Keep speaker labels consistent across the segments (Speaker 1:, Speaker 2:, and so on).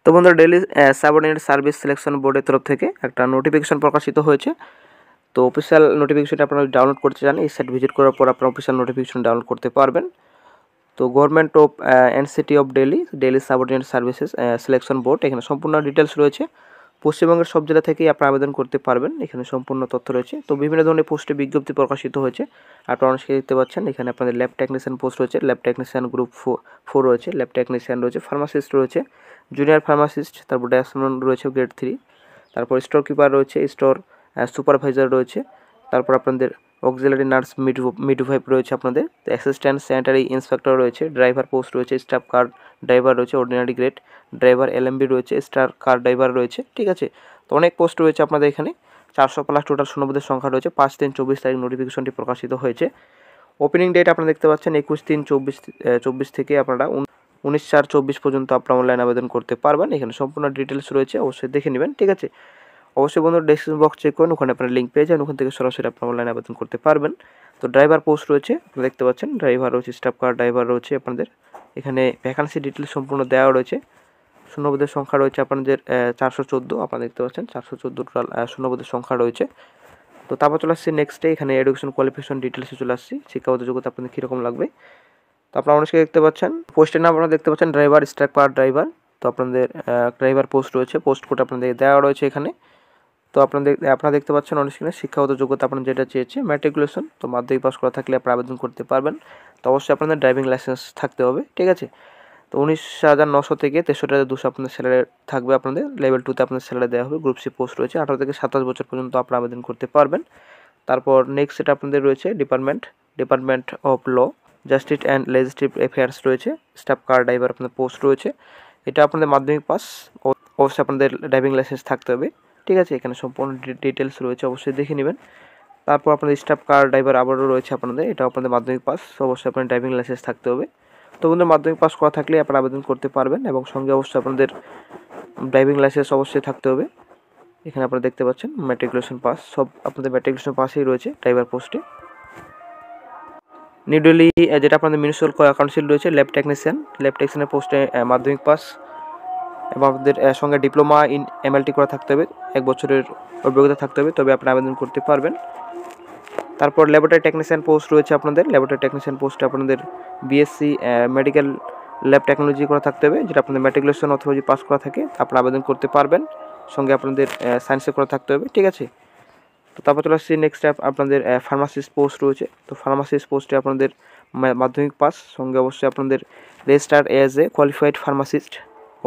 Speaker 1: তো বন্ধুরা daily subordinate service selection বোর্ডের তরফ থেকে একটা নোটিফিকেশন প্রকাশিত হয়েছে। তো অফিসিয়াল নোটিফিকেশনটা আপনারা ডাউনলোড করতে চান, এই সাইট ভিজিট করার পর আপনারা অফিসিয়াল নোটিফিকেশন ডাউনলোড করতে পারবেন। তো government of NCT of daily subordinate services selection board, এখানে সম্পূর্ণ ডিটেলস রয়েছে। পশ্চিমবঙ্গের সব জেলা থেকেই আপনারা আবেদন করতে পারবেন, এখানে সম্পূর্ণ তথ্য রয়েছে। তো বিভিন্ন ধরনের পোস্টে বিজ্ঞপ্তি প্রকাশিত হয়েছে। আপনারা অনেকে দেখতে পাচ্ছেন এখানে আপনাদের ল্যাব টেকনিশিয়ান পোস্ট রয়েছে, ল্যাব টেকনিশিয়ান গ্রুপ 4 রয়েছে, ল্যাব টেকনিশিয়ান রয়েছে, ফার্মাসিস্ট রয়েছে, জুনিয়র ফার্মাসিস্ট, তারপর ড্যাশম্যান রয়েছে গ্রেড 3, তারপর স্টোর কিপার রয়েছে, স্টোর সুপারভাইজার রয়েছে, তারপর আপনাদের অক্সিলারি নার্স মিডওয়াইফ রয়েছে, আপনাদের অ্যাসিস্ট্যান্ট স্যানিটারি ইন্সপেক্টর রয়েছে, ড্রাইভার পোস্ট রয়েছে, স্টাফ কার ড্রাইভার রয়েছে, অর্ডিনারি গ্রেড ড্রাইভার এলএমবি রয়েছে, স্টার কার ড্রাইভার রয়েছে। ঠিক আছে, তো অনেক পোস্ট রয়েছে আপনাদের এখানে। 400+ টোটাল শূন্যপদের সংখ্যা রয়েছে। 5/3/24 তারিখ নোটিফিকেশনটি প্রকাশিত হয়েছে। ওপেনিং ডেট আপনারা দেখতে পাচ্ছেন 21/3/24 থেকে আপনারা 19/4/24 পর্যন্ত আপনারা অনলাইন আবেদন করতে পারবেন। এখানে সম্পূর্ণ ডিটেলস রয়েছে, অবশ্যই দেখে নেবেন। ঠিক আছে, অবশ্যই বন্ধুরা ডেসক্রিপশন বক্স চেক করুন, ওখানে আপনারা লিঙ্ক পেয়ে যান, ওখান থেকে সরাসরি আপনারা অনলাইন আবেদন করতে পারবেন। তো ড্রাইভার পোস্ট রয়েছে, আপনারা দেখতে পাচ্ছেন ড্রাইভার রয়েছে, স্টাফ কার ড্রাইভার রয়েছে আপনাদের এখানে। ভ্যাকান্সি ডিটেলস সম্পূর্ণ দেওয়া রয়েছে। শূন্যপদের সংখ্যা রয়েছে আপনাদের 414, আপনারা দেখতে পাচ্ছেন 414 টোটাল শূন্যপদের সংখ্যা রয়েছে। তো তারপর চলে আসছি নেক্সটে, এখানে এডুকেশন কোয়ালিফিকেশন ডিটেলসে চলে আসছি, শিক্ষাগত যোগ্যতা আপনাদের কীরকম লাগবে। তো আপনারা অনেকে দেখতে পাচ্ছেন পোস্টের নাম আপনারা দেখতে পাচ্ছেন ড্রাইভার, স্টাফ কার ড্রাইভার। তো আপনাদের ড্রাইভার পোস্ট রয়েছে, পোস্ট কোড আপনাদের দেওয়া রয়েছে এখানে। তো আপনারা দেখতে পাচ্ছেন অনেক শিক্ষাগত যোগ্যতা আপনার যেটা চেয়েছে ম্যাট্রিকুলেশন, তো মাধ্যমিক পাস করা থাকলে আপনারা আবেদন করতে পারবেন। তো অবশ্যই আপনাদের ড্রাইভিং লাইসেন্স থাকতে হবে। ঠিক আছে, তো 19,900 থেকে 63,200 আপনাদের স্যালারি থাকবে। আপনাদের লেভেল 2তে আপনাদের স্যালারি দেওয়া হবে। গ্রুপ সি পোস্ট রয়েছে, 18 থেকে 27 বছর পর্যন্ত আপনারা আবেদন করতে পারবেন। তারপর নেক্সট যেটা আপনাদের রয়েছে department of law, justice and legislative affairs রয়েছে, স্টাফ কার ড্রাইভার আপনাদের পোস্ট রয়েছে। এটা আপনাদের মাধ্যমিক পাস, অবশ্যই আপনাদের ড্রাইভিং লাইসেন্স থাকতে হবে। ঠিক আছে, এখানে সম্পূর্ণ ডিটেলস রয়েছে, অবশ্যই দেখে নেবেন। তারপর আপনাদের স্টাফ কার ড্রাইভার আবারও রয়েছে আপনাদের, এটা আপনাদের মাধ্যমিক পাস, অবশ্যই আপনার ড্রাইভিং লাইসেন্স থাকতে হবে। তো বন্ধুরা মাধ্যমিক পাস করা থাকলে আপনারা আবেদন করতে পারবেন, এবং সঙ্গে অবশ্যই আপনাদের ড্রাইভিং লাইসেন্স অবশ্যই থাকতে হবে। এখানে আপনারা দেখতে পাচ্ছেন ম্যাট্রিকুলেশন পাস, সব আপনাদের ম্যাট্রিকুলেশন পাসেই রয়েছে ড্রাইভার পোস্টে। নিউ দিল্লি যেটা আপনাদের মিউনিসিপাল কাউন্সিল রয়েছে, ল্যাব টেকনিশিয়ানের পোস্টে মাধ্যমিক পাস, এবং আপনাদের সঙ্গে ডিপ্লোমা ইন এমএলটি করা থাকতে হবে, 1 বছরের অভিজ্ঞতা থাকতে হবে, তবে আপনারা আবেদন করতে পারবেন। তারপর ল্যাবরেটরি টেকনিশিয়ান পোস্ট রয়েছে আপনাদের, ল্যাবরেটরি টেকনিশিয়ান পোস্টে আপনাদের বিএসসি মেডিকেল ল্যাব টেকনোলজি করা থাকতে হবে, যেটা আপনাদের ম্যাট্রিকুলেশন অথবা যদি পাস করা থাকে আপনারা আবেদন করতে পারবেন। সঙ্গে আপনাদের সায়েন্সে করা থাকতে হবে। ঠিক আছে, তো তারপর চলে আসছি নেক্সট আপনাদের ফার্মাসিস্ট পোস্ট রয়েছে। তো ফার্মাসিস্ট পোস্টে আপনাদের মাধ্যমিক পাস, সঙ্গে অবশ্যই আপনাদের register as a qualified pharmacist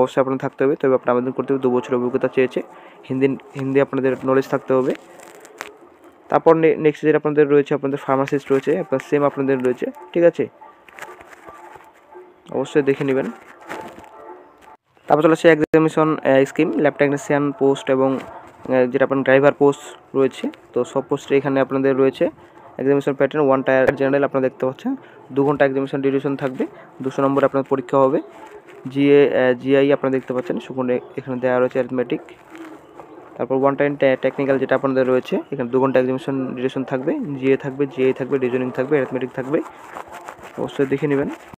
Speaker 1: অবশ্যই আপনাদের থাকতে হবে, তবে আপনার আবেদন করতে হবে। 2 বছরের অভিজ্ঞতা চেয়েছে, হিন্দি আপনাদের নলেজ থাকতে হবে। তারপর নেক্সট যেটা আপনাদের রয়েছে, আপনাদের ফার্মাসিস্ট রয়েছে, আপনার সেম আপনাদের রয়েছে। ঠিক আছে, অবশ্যই দেখে নেবেন। তারপর চলে আসছে examination scheme, lab technician post এবং যেটা আপনার ড্রাইভার পোস্ট রয়েছে। তো সব পোস্টে এখানে আপনাদের রয়েছে এক্সামিনেশন প্যাটার্ন 1 টায়ার জেনারেল, আপনারা দেখতে পাচ্ছেন 2 ঘন্টা এক্সামিনেশন ডিউরেশন থাকবে, 200 নম্বর আপনার পরীক্ষা হবে। জিআই আপনারা দেখতে পাচ্ছেন সেখানে এখানে দেওয়া রয়েছে অ্যারিথমেটিক। তারপর 1 টাইম টেকনিক্যাল যেটা আপনাদের রয়েছে, এখানে 2 ঘন্টা এক্সামিনেশন ডিউরেশন থাকবে, জিআই থাকবে রিজনিং থাকবে, অ্যারিথমেটিক থাকবে, অবশ্যই দেখে নেবেন।